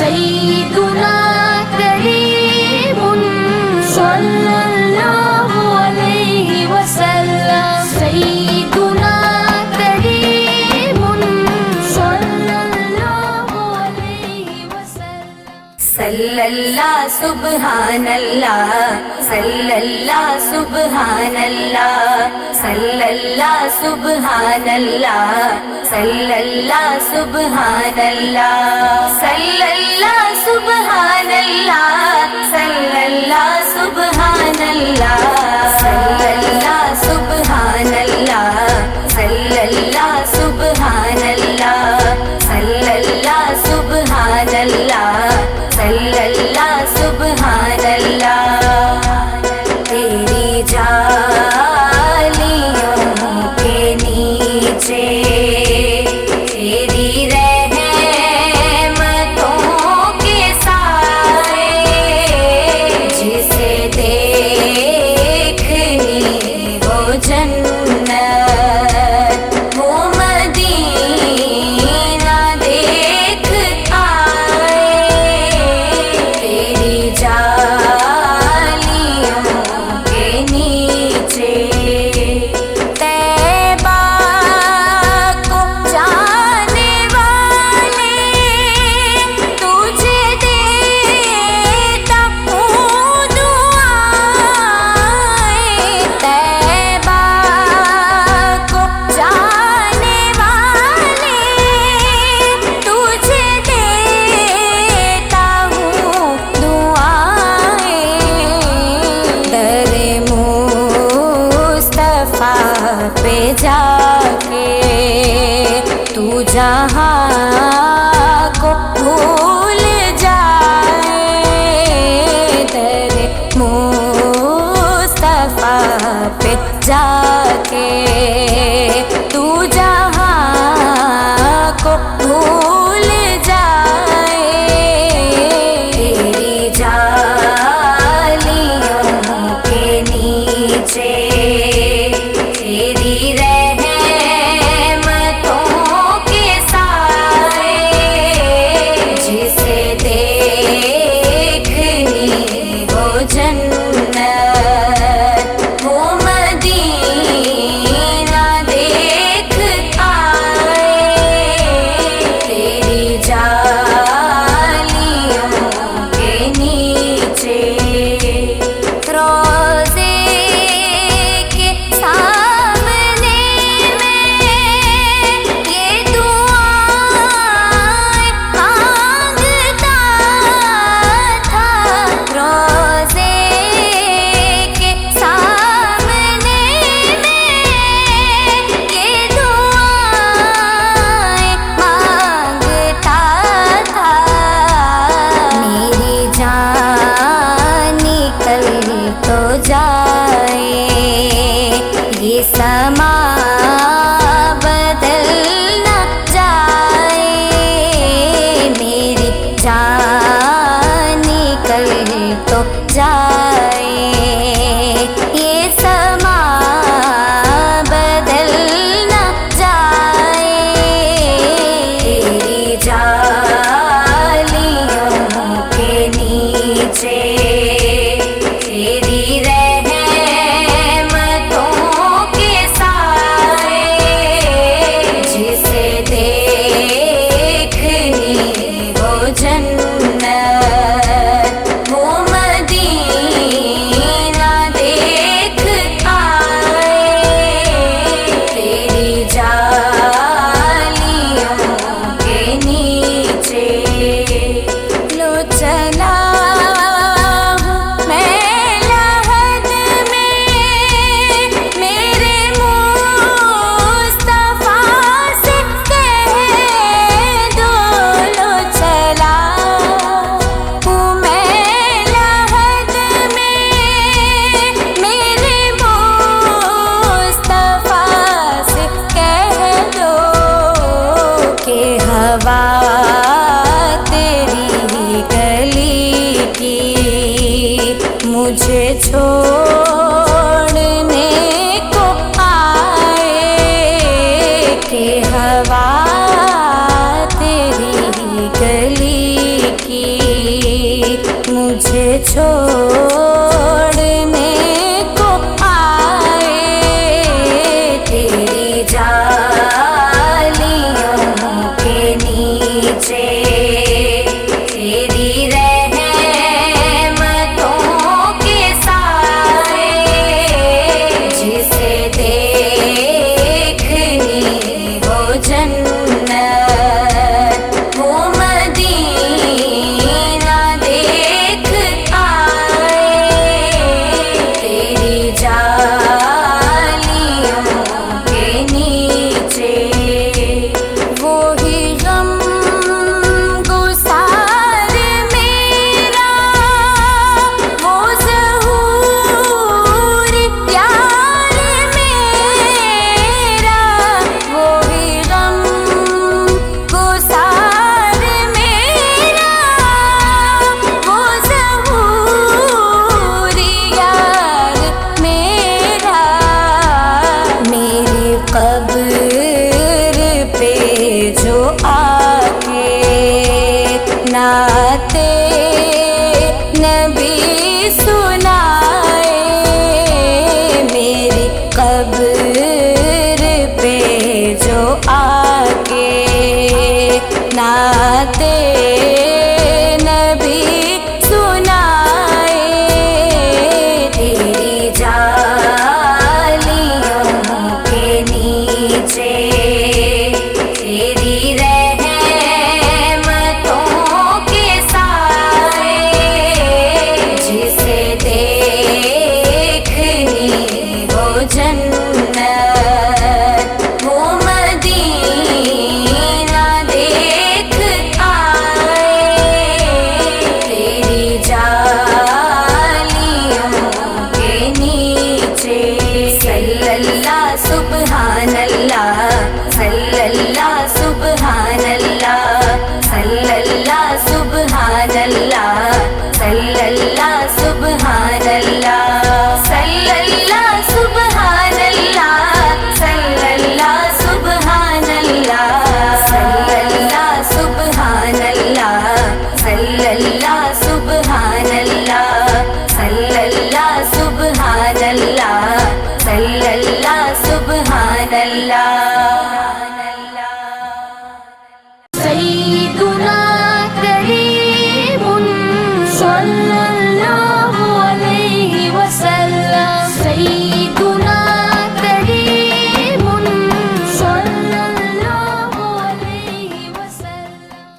سيدنا كريم صلى الله عليه وسلم سيدنا كريم صلى الله عليه وسلم صلی اللہ سبحان اللہ صلی اللہ سبحان اللہ صلی اللہ سبحان اللہ صلی اللہ سبحان اللہ صلی اللہ سبحان اللہ صلی اللہ سبحان اللہ صلی اللہ سبحان اللہ صلی اللہ سبحان اللہ صلی اللہ سبحان اللہ صلی اللہ سبحان اللہ تیری جالیوں کے نیچے تیری رحمتوں کے سائے جسے دیکھنی ہو جنت وہ مدینہ دیکھ آئے تیری جالیوں کے نیچے طیبہ کو جانے والے تجھے دیتا ہوں دعائیں طیبہ کو جانے والے تجھے دیتا ہوں دعائیں در مصطفیٰ پہ جا کے تو جہاں کو بھول جائے در مصطفیٰ پہ جا کے تو جہاں کو بھول جائے تیری جالیوں کے نیچے تیری رحمتوں کے سائے جسے دیکھنی ہو جنت وہ مدینہ دیکھ آئے تیری جالیوں کے نیچے روزے کے سامنے میں یہ دعائیں مانگتا تھا روزے کے سامنے میں یہ دعائیں مانگتا تھا میری جان نکل تو جائے یہ سما بدل نہ جائے میری جان نکل تو جائے یہ سما بدل نہ جائے تیری جالیوں کے نیچے تیری رحمتوں کے سائے جسے دیکھنی ہو جنت وہ مدینہ دیکھ آئے تیری جالیوں کے نیچے لو چلا ہوں میں لحد میں میرے مصطفیٰ سے کہہ دو لو چلا ہوں میں لحد میں میرے مصطفیٰ سے کہہ دو کہ ہوا تیری گلی کی مجھے چھوڑنے کو آئے کہ ہوا تیری گلی کی چھوڑنے کو آئے تیری جالیوں کے نیچے تیری رحمتوں کے سائے جسے دیکھنی ہو جنت وہ مدینہ دیکھ آئے تیری جالیوں کے نیچے وہی غم گسار میرا وہ ظہور پیار میرا وہی غم گسار میرا وہ ظہور یار میرا میری قبر پہ جو آ کے نہ